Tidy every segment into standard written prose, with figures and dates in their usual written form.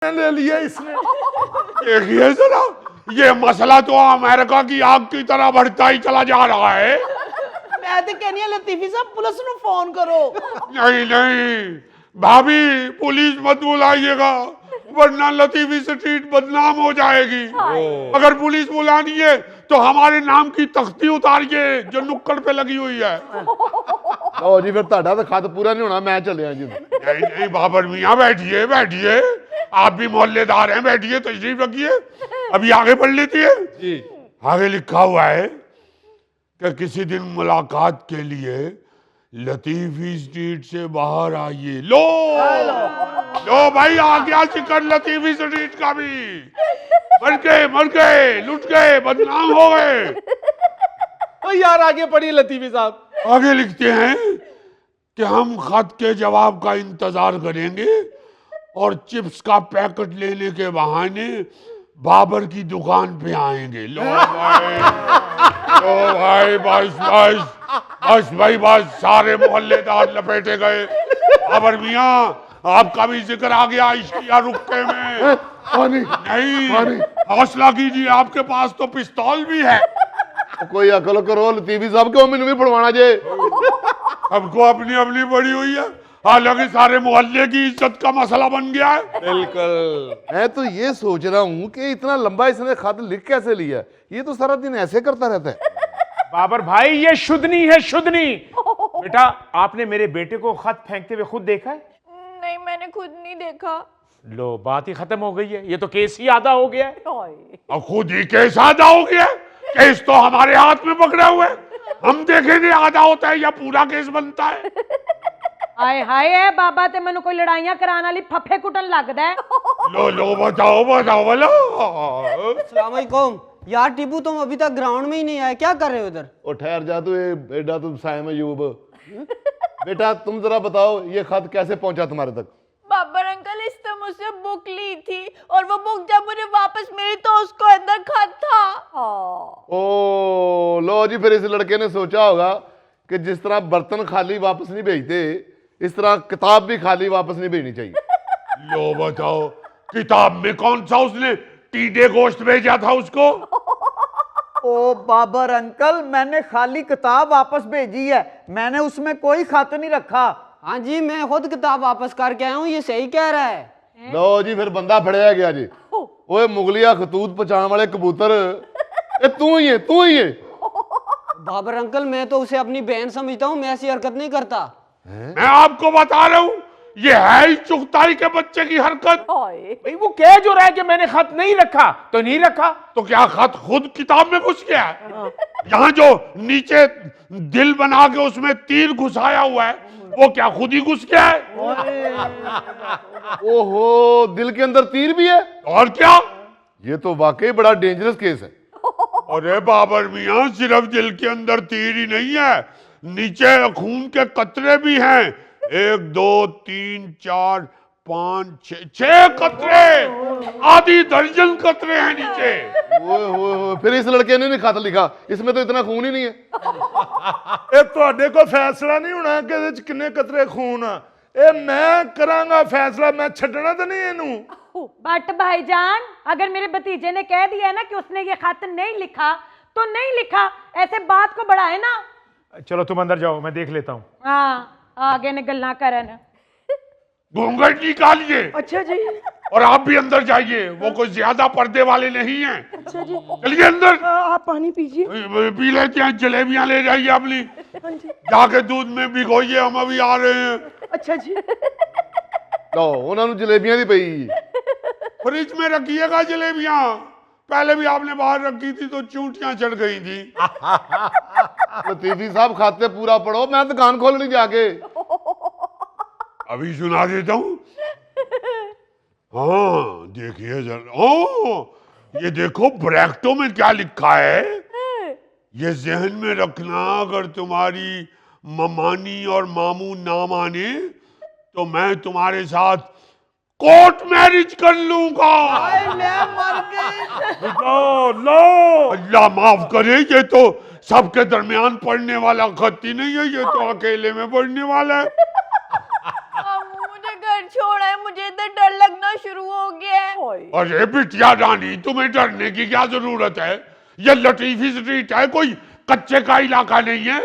ले लिया इसने। देखिए जरा, ये मसला तो अमेरिका की आग की तरह बढ़ता ही चला जा रहा है। मैं तो कहनी लतीफी साहब पुलिस ਨੂੰ फोन करो। नहीं नहीं भाभी, पुलिस मत बुलाइएगा वरना लतीफी स्ट्रीट बदनाम हो जाएगी। अगर पुलिस बुलानी है तो हमारे नाम की तख्ती उतारिए जो नुक्कड़ पे लगी हुई है। लो जी, फिर ਤੁਹਾਡਾ ਤਾਂ खत पूरा नहीं होना, मैं चलिया जी। नहीं नहीं बाबर मियाँ, बैठिए बैठिए, आप भी मोहल्लेदार हैं, बैठिए, तशरीफ रखिए। अभी आगे बढ़ लेती है जी। आगे लिखा हुआ है कि किसी दिन मुलाकात के लिए लतीफी स्ट्रीट से बाहर आइए। लो लो भाई, आ गया जिक्र लतीफी स्ट्रीट का भी। मर गए लुट गए, बदनाम हो गए। तो यार आगे पढ़िए लतीफी साहब। आगे लिखते हैं कि हम खत के जवाब का इंतजार करेंगे और चिप्स का पैकेट लेने के बहाने बाबर की दुकान पे आएंगे। लो भाई बस भाई बस, सारे मोहल्लेदार लपेटे गए। बाबर मियाँ, आपका भी जिक्र आ गया इश्किया रुक्के में। नहीं, हौसला कीजिए, आपके पास तो पिस्तौल भी है। कोई अकल करो लतीफी साहब, क्यों मैंने भी पढ़वाना जे? सबको अपनी अपनी पड़ी हुई है, हालांकि सारे मोहल्ले की इज्जत का मसला बन गया है। बिल्कुल। मैं तो ये सोच रहा हूँ कि इतना लंबा इसने खत लिख कैसे लिया? ये तो सारा दिन ऐसे करता रहता है। बाबर भाई, ये शुद्धनी है, शुद्धनी। बेटा, आपने मेरे बेटे को खत फेंकते हुए खुद देखा है? नहीं, मैंने खुद नहीं देखा। लो, बात ही खत्म हो गई है। ये तो केस ही आधा हो गया है। और खुद ही केस आधा हो गया। केस तो हमारे हाथ में पकड़े हुए, हम देखेंगे आधा होता है या पूरा केस बनता है। हाय हाय बाबा, ते मैनू कोई लड़ाइयां कराने वाली फफे कुटन लगदा है। लो बताओ बोलो। अस्सलाम वालेकुम। यार टीपू, तुम अभी तक ग्राउंड में ही नहीं आए, क्या कर रहे हो इधर? ओ ठहर जा तू, एडा तुम साइम अयूब। बेटा तुम जरा बताओ, ये खत कैसे पहुंचा तुम्हारे तक? बाबर अंकल, इसने मुझसे बुक ली थी और वो बुक जब मुझे वापस मिली तो उसको अंदर खत था। ओ लो जी, फिर इस लड़के ने सोचा होगा कि जिस तरह बर्तन खाली वापस नहीं भेजते, इस तरह किताब भी खाली वापस नहीं भेजनी चाहिए। लो बताओ, किताब में कौन सा उसने टीडे गोश्त भेजा था उसको? ओ बाबर अंकल, मैंने खाली किताब वापस भेजी है, मैंने उसमें कोई खत नहीं रखा। हाँ जी, मैं खुद किताब वापस करके आया हूँ, ये सही कह रहा है। लो जी, फिर बंदा फड़िया गया जी। ओए मुगलिया खतूत पहचान वाले कबूतर, ये तू ही है। बाबर अंकल, मैं तो उसे अपनी बहन समझता हूँ, मैं ऐसी हरकत नहीं करता। मैं आपको बता रहा हूँ, ये है ही चुगताई के बच्चे की हरकत। भाई वो कह जो रहा है कि मैंने खत नहीं रखा, तो नहीं रखा। तो क्या खत खुद किताब में घुस गया है? यहाँ जो नीचे दिल बना के उसमें तीर घुसाया हुआ है, वो क्या खुद ही घुस गया है? ओहो, दिल के अंदर तीर भी है? और क्या? ये तो वाकई बड़ा डेंजरस केस है। अरे बाबर मियाँ, सिर्फ दिल के अंदर तीर ही नहीं है, नीचे खून के कतरे भी हैं। 1 2 3 4 5 6 कतरे, आधी दर्जन कतरे हैं नीचे। ओए फिर इस लड़के ने नहीं खत लिखा, इसमें तो इतना खून ही नहीं है। ਇਹ ਤੁਹਾਡੇ ਕੋਲ ਫੈਸਲਾ ਨਹੀਂ ਹੋਣਾ ਕਿ ਇਹਦੇ ਚ ਕਿੰਨੇ ਕਤਰੇ ਖੂਨ ਆ। ਇਹ ਮੈਂ ਕਰਾਂਗਾ ਫੈਸਲਾ, मैं ਛੱਡਣਾ ਤਾਂ नहीं ਇਹਨੂੰ। बट भाईजान, अगर मेरे भतीजे ने कह दिया है ना कि उसने ये खत नहीं लिखा तो नहीं लिखा, ऐसे बात को बढ़ाए ना। चलो तुम अंदर जाओ, मैं देख लेता हूँ। हाँ, आगे ने गल्ला करन। घूंघट निकालिए। अच्छा जी। और आप भी अंदर जाइए, वो कोई ज्यादा पर्दे वाले नहीं हैं। अच्छा जी। चलिए अंदर। आप पानी पीजिए। पी लेते हैं, जलेबियां ले जाइए अपनी, जाके दूध में भिगोइए, हम अभी आ रहे हैं। अच्छा जी। लो उन्होंने जलेबियां दी पई, फ्रिज में रखिएगा जलेबियां, पहले भी आपने बाहर रखी थी तो चूंटियां चढ़ गई थी। लतीफी साहब खाते पूरा पढ़ो, मैं दुकान खोलनी जाके। अभी सुना देता हूँ। हाँ देखिए जरा, ओ ये देखो ब्रैकेटों में क्या लिखा है, ये जहन में रखना, अगर तुम्हारी ममानी और मामू ना माने तो मैं तुम्हारे साथ कोर्ट मैरिज कर लूंगा। लो अल्लाह माफ करे, ये तो सबके दरमियान पढ़ने वाला खत ही नहीं है, ये तो अकेले में पढ़ने वाला है। मुझे घर छोड़ा है, मुझे इधर डर लगना शुरू हो गया है। अरे बिटिया रानी, तुम्हें डरने की क्या जरूरत है? ये लतीफी स्ट्रीट है, कोई कच्चे का इलाका नहीं है।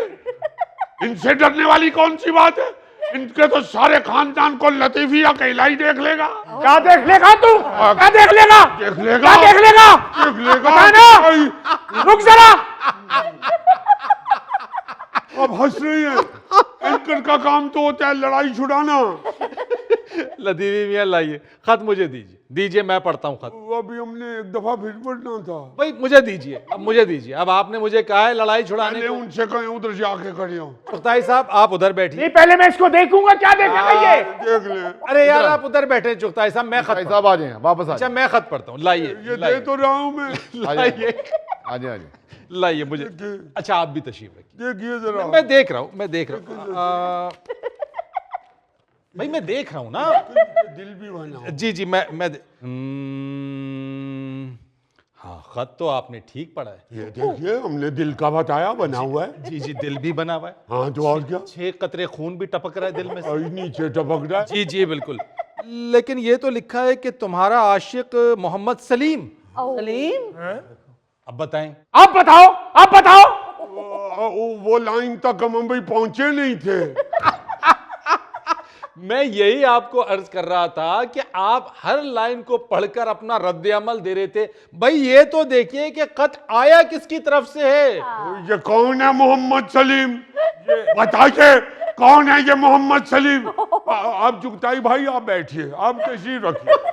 इनसे डरने वाली कौन सी बात है? इनके तो सारे खानदान को लतीफी अकेला ही देख लेगा। क्या देख लेगा तू? क्या देख लेगा? देख लेगा, क्या देख लेगा? देख लेगा। बता ना, रुक जरा। अब हंस रही है। एंकर का काम तो होता है लड़ाई छुड़ाना। लतीफी मियाँ लाइए खत, मुझे दीजिए, दीजिए मैं पढ़ता हूँ खत। वो अभी हमने एक दफा फिर पढ़ना था। भाई मुझे दीजिए, अब मुझे दीजिए। अब आपने मुझे कहा है लड़ाई छुड़ाने पहले को। उनसे कहें उधर जाके खड़े हो। चुगताई साहब आप उधर बैठिए। नहीं, पहले मैं इसको देखूंगा, क्या देखेगा ये? देख ले, अरे यार आप उधर बैठे चुगताई साहब, मैं खत भाई साहब आ जाए, वापस आ अच्छा जाए। मैं खत पढ़ता हूँ। लाइए ये दे लाइए तो रहा हूं मैं। लाइए आ जाए। लाइए मुझे। अच्छा आप भी तशरीफ रखिए। देखिए जरा। मैं देख रहा हूँ, मैं देख रहा हूँ। भाई मैं देख रहा हूँ ना। दिल भी बना। जी जी मैं हाँ खत तो आपने ठीक पढ़ा है। ये देखिए हमने दिल का बताया, बना हुआ है। जी जी दिल भी बना हुआ है, हाँ तो और क्या? 6 कतरे खून भी टपक रहा है दिल में से। और नीचे टपक रहा है। जी जी बिल्कुल। लेकिन ये तो लिखा है कि तुम्हारा आशिक मोहम्मद सलीम। सलीम, अब बताएं। आप बताओ, आप बताओ। वो लाइन तक हम भाई पहुंचे नहीं थे। मैं यही आपको अर्ज कर रहा था कि आप हर लाइन को पढ़कर अपना रद्द अमल दे रहे थे। भाई ये तो देखिए कि खत आया किसकी तरफ से है। ये कौन है मोहम्मद सलीम? बताइए कौन है ये मोहम्मद सलीम? आप जुगताई भाई आप बैठिए, आप तशरीफ रखिए।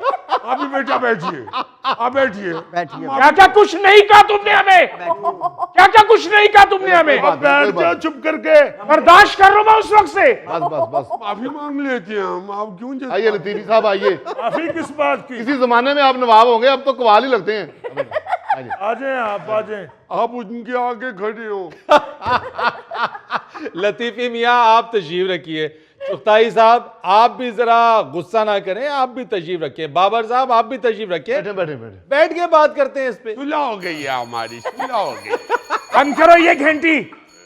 आप भी बेटा बैठिए, आप बैठिए। क्या क्या कुछ नहीं कहा तुमने हमें? क्या क्या कुछ नहीं कहा तुमने हमें? अब बैठ जाओ चुप करके। बर्दाश्त कर रहा हूं मैं उस वक्त से। बस माफी मांग लेते हैं हम, आप क्यों आइए लतीफी साहब आइए। माफी किस बात की? किसी जमाने में आप नवाब होंगे, अब तो कवाल ही लगते हैं। आइए। आ जाए आप, आ जाए। आप उनके आगे खड़े हो। लतीफी मियाँ आप तशरीफ रखिए। चुगताई साहब आप भी जरा गुस्सा ना करें, आप भी तशरीफ रखिए। बाबर साहब आप भी तशरीफ रखिए। बैठे बैठे बैठे। बैठ के बात करते हैं इस पे। सुलह हो गई है हमारी, सुलह हो गई। बंद करो ये घंटी।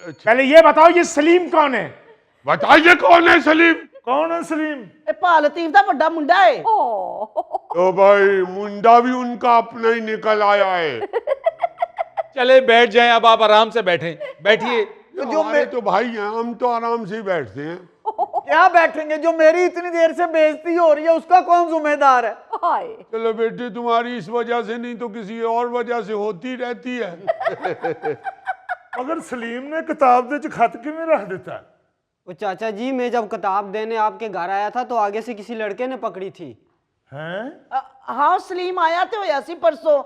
पहले ये बताओ ये सलीम कौन है? बताइए कौन है सलीम? कौन है सलीम? ਇਹ ਭਾ ਲਤੀਫ ਦਾ ਵੱਡਾ ਮੁੰਡਾ ਹੈ। तो भाई मुंडा भी उनका अपना ही निकल आया है। चले बैठ जाएं, अब आप आराम से बैठें, बैठिए। जो हमारे तो भाई हैं, हम तो आराम से ही बैठते हैं। क्या बैठेंगे? जो मेरी इतनी देर से बेइज्जती हो रही है उसका कौन जिम्मेदार है? हाय। चलो बेटी तुम्हारी इस वजह से नहीं तो किसी और वजह से होती रहती है। मगर सलीम ने किताब दे च खत किवें रख दिता? वो चाचा जी, मैं जब किताब देने आपके घर आया था तो आगे से किसी लड़के ने पकड़ी थी। हैं? हाँ सलीम आया तो होया सी परसों।